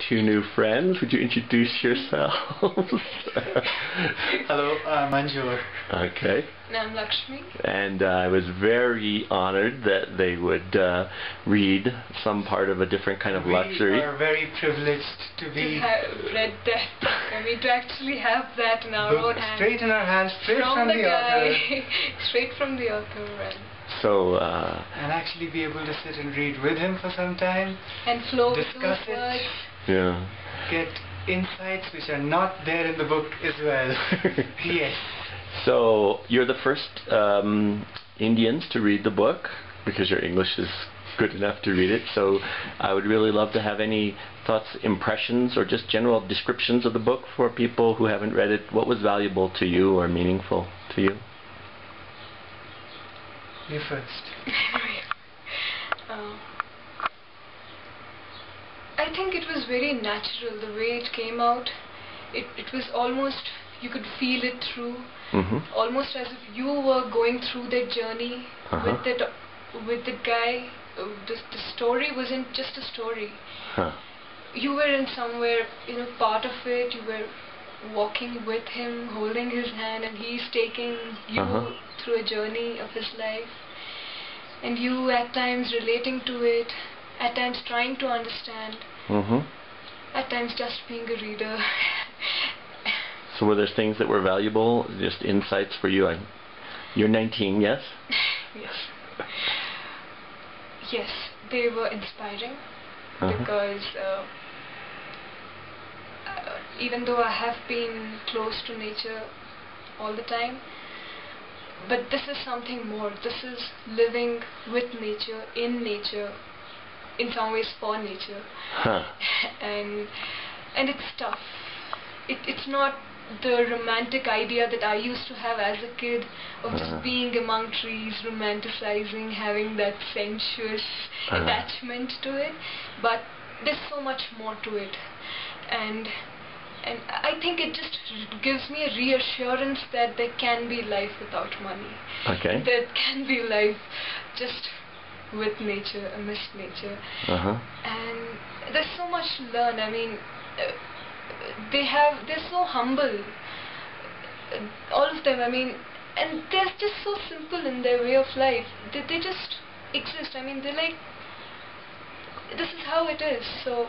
two new friends. Would you introduce yourselves? Hello, I'm Anjor. Okay. And I'm Laxmi. And I was very honored that they would read some part of a different kind of luxury. We are very privileged to have read that book. I mean, to actually have that in our own hands. Straight in our hands, straight from the author. Straight from the author. And so, and actually be able to sit and read with him for some time. And flow discuss with words. Yeah. Get insights which are not there in the book as well. Yes. So, you're the first Indians to read the book, because your English is good enough to read it. So, I would really love to have any thoughts, impressions, or just general descriptions of the book for people who haven't read it. What was valuable to you or meaningful to you? You first. I think it was very natural the way it came out. It was almost, you could feel it through, almost as if you were going through that journey with the guy. The story wasn't just a story. You were in somewhere, part of it. You were walking with him, holding his hand, and he's taking you through a journey of his life, and you at times relating to it, at times trying to understand, at times just being a reader. So were there things that were valuable, just insights for you? You're 19, yes? Yes. Yes, they were inspiring, because even though I have been close to nature all the time, but this is something more. This is living with nature, in some ways for nature. And it's tough. It's not the romantic idea that I used to have as a kid of just being among trees, romanticizing, having that sensuous attachment to it, but there's so much more to it. And I think it just gives me a reassurance that there can be life without money. Okay. There can be life just with nature, amidst nature. And there's so much to learn. I mean, they're so humble, all of them. I mean, and they're just so simple in their way of life. They just exist. I mean, they're like, this is how it is. So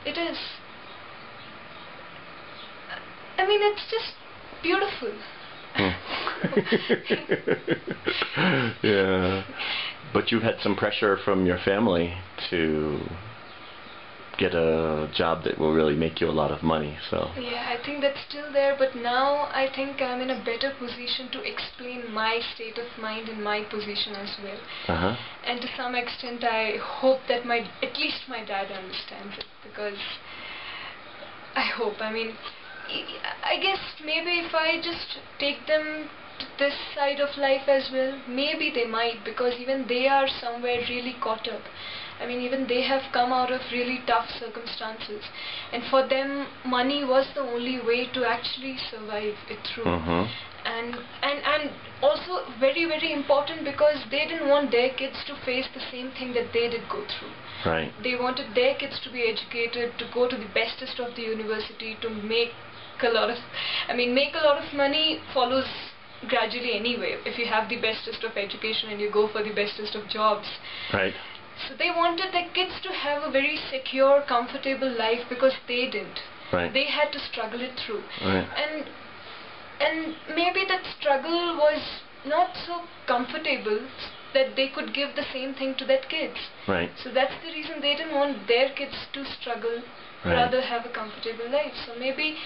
it is. I mean, it's just beautiful. Yeah. But you've had some pressure from your family to get a job that will really make you a lot of money, so. Yeah, I think that's still there, but now I think I'm in a better position to explain my state of mind and my position as well. And to some extent, I hope that at least my dad understands it, because I hope, I mean, I guess maybe if I just take them to this side of life as well, maybe they might, because even they are somewhere really caught up. I mean, even they have come out of really tough circumstances, and for them money was the only way to actually survive it through. And also very, very important, because they didn't want their kids to face the same thing that they did go through. Right. They wanted their kids to be educated, to go to the bestest of the university, to make a lot of money follows gradually anyway, if you have the bestest of education and you go for the bestest of jobs. Right. So they wanted their kids to have a very secure, comfortable life, because they didn't. Right. They had to struggle it through. Right. And maybe that struggle was not so comfortable that they could give the same thing to their kids. Right. So that's the reason they didn't want their kids to struggle, rather have a comfortable life. So maybe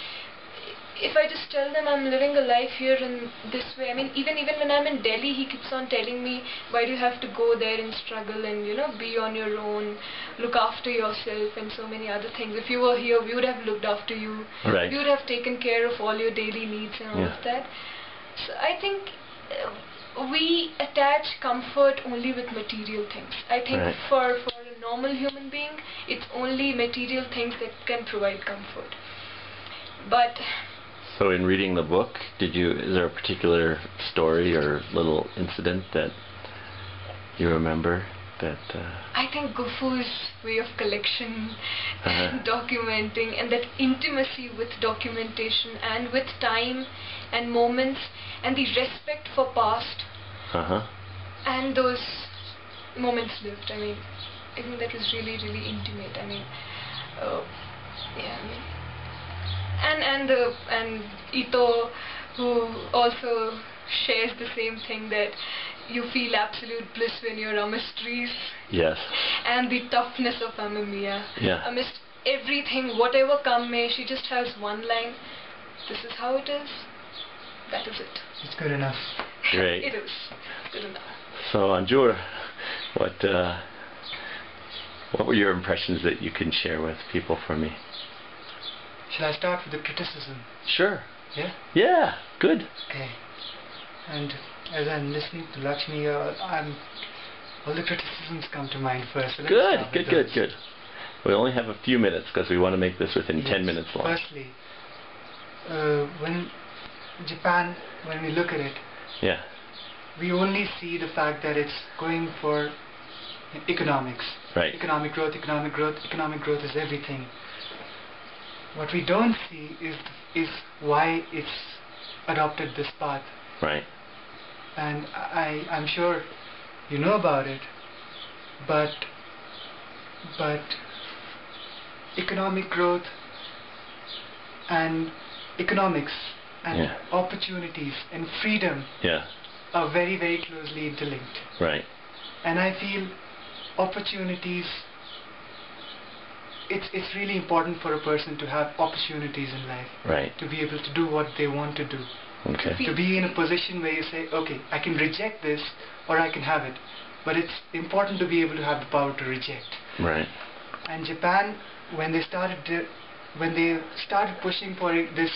if I just tell them I'm living a life here in this way, I mean, even when I'm in Delhi, he keeps on telling me, why do you have to go there and struggle and, be on your own, look after yourself and so many other things. If you were here, we would have looked after you. Right. We would have taken care of all your daily needs and all of that. So I think we attach comfort only with material things. I think for a normal human being, it's only material things that can provide comfort. But so in reading the book, is there a particular story or little incident that you remember? that... I think Gufu's way of collection, documenting, and that intimacy with documentation and with time and moments and the respect for past and those moments lived. I mean, I think that was really, really intimate. I mean, yeah. I mean, and Ito, who also shares the same thing, that you feel absolute bliss when you're amidst trees. Yes. And the toughness of Amamiya. Yeah. Amidst everything, whatever come may, she just has one line. This is how it is. That is it. It's good enough. Great. It is good enough. So, Anjor, what were your impressions that you can share with people for me? Shall I start with the criticism? Sure. Yeah? Yeah, good. Okay. And as I'm listening to Laxmi, all the criticisms come to mind first. So Good. We only have a few minutes because we want to make this within 10 minutes long. Firstly, when Japan, when we look at it, yeah, we only see the fact that it's going for economics. Right. Economic growth is everything. What we don't see is why it's adopted this path. Right. And I'm sure you know about it, but economic growth and economics and opportunities and freedom are very, very closely interlinked. Right. And I feel opportunities, it's really important for a person to have opportunities in life. Right. To be able to do what they want to do. Okay. To be in a position where you say, okay, I can reject this or I can have it. But it's important to be able to have the power to reject. Right. And Japan, when they started pushing for this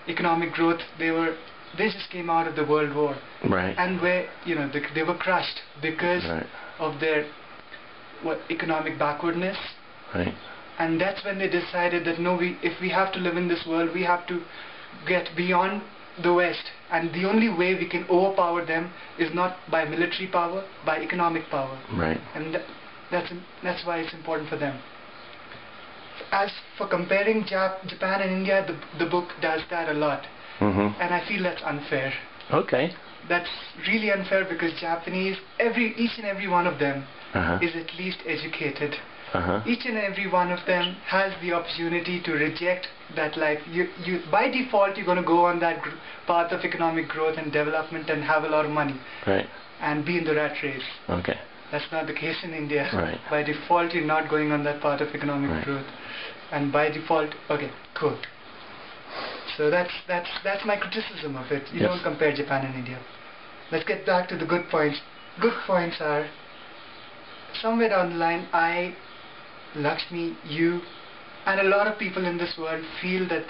economic growth, they just came out of the World War. Right. And where they were crushed because of their economic backwardness. Right. And that's when they decided that no, if we have to live in this world, we have to get beyond the West, and the only way we can overpower them is not by military power, by economic power. Right. And that's why it's important for them. As for comparing Japan and India, the book does that a lot. And I feel that's unfair. Okay. That's really unfair because Japanese, each and every one of them is at least educated. Each and every one of them has the opportunity to reject that life. You by default you're going to go on that path of economic growth and development and have a lot of money. Right. And be in the rat race. Okay. That's not the case in India. Right. By default you're not going on that path of economic growth. And by default, okay, cool. So that's my criticism of it. You don't compare Japan and India. Let's get back to the good points. Good points are, somewhere down the line, Laxmi, you, and a lot of people in this world feel that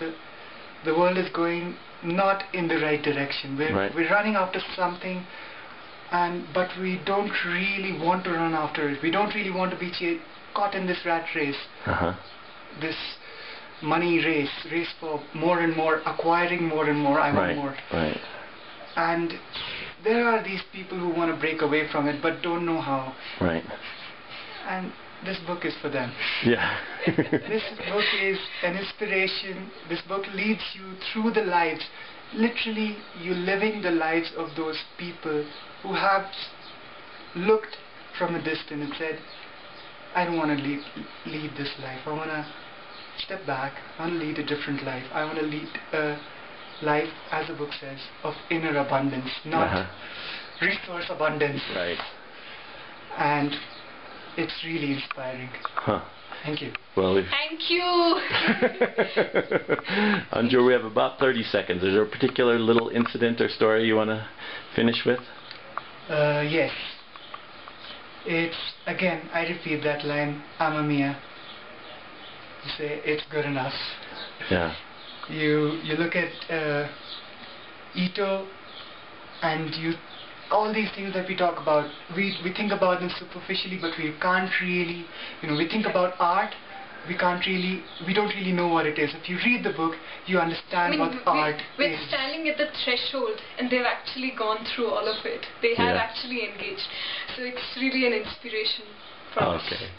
the world is going not in the right direction. We're running after something, but we don't really want to run after it. We don't really want to be caught in this rat race, this money race for more and more, acquiring more and more. I want more. Right. And there are these people who want to break away from it, but don't know how. Right. And this book is for them. Yeah. This book is an inspiration. This book leads you through the lives. Literally, you're living the lives of those people who have looked from a distance and said, I don't want to lead this life. I want to step back. I want to lead a different life. I want to lead a life, as the book says, of inner abundance, not resource abundance. Right. And it's really inspiring. Thank you. Well, thank you. Anjor, we have about 30 seconds. Is there a particular little incident or story you want to finish with? Yes. It's, again, I repeat that line, Amamiya. You say, it's good enough. Yeah. You look at Ito, and all these things that we talk about, we think about them superficially, but we can't really, we think about art, we don't really know what it is. If you read the book, you understand what art we're is. standing at the threshold, and they've actually gone through all of it. They have actually engaged. So it's really an inspiration for us. Okay.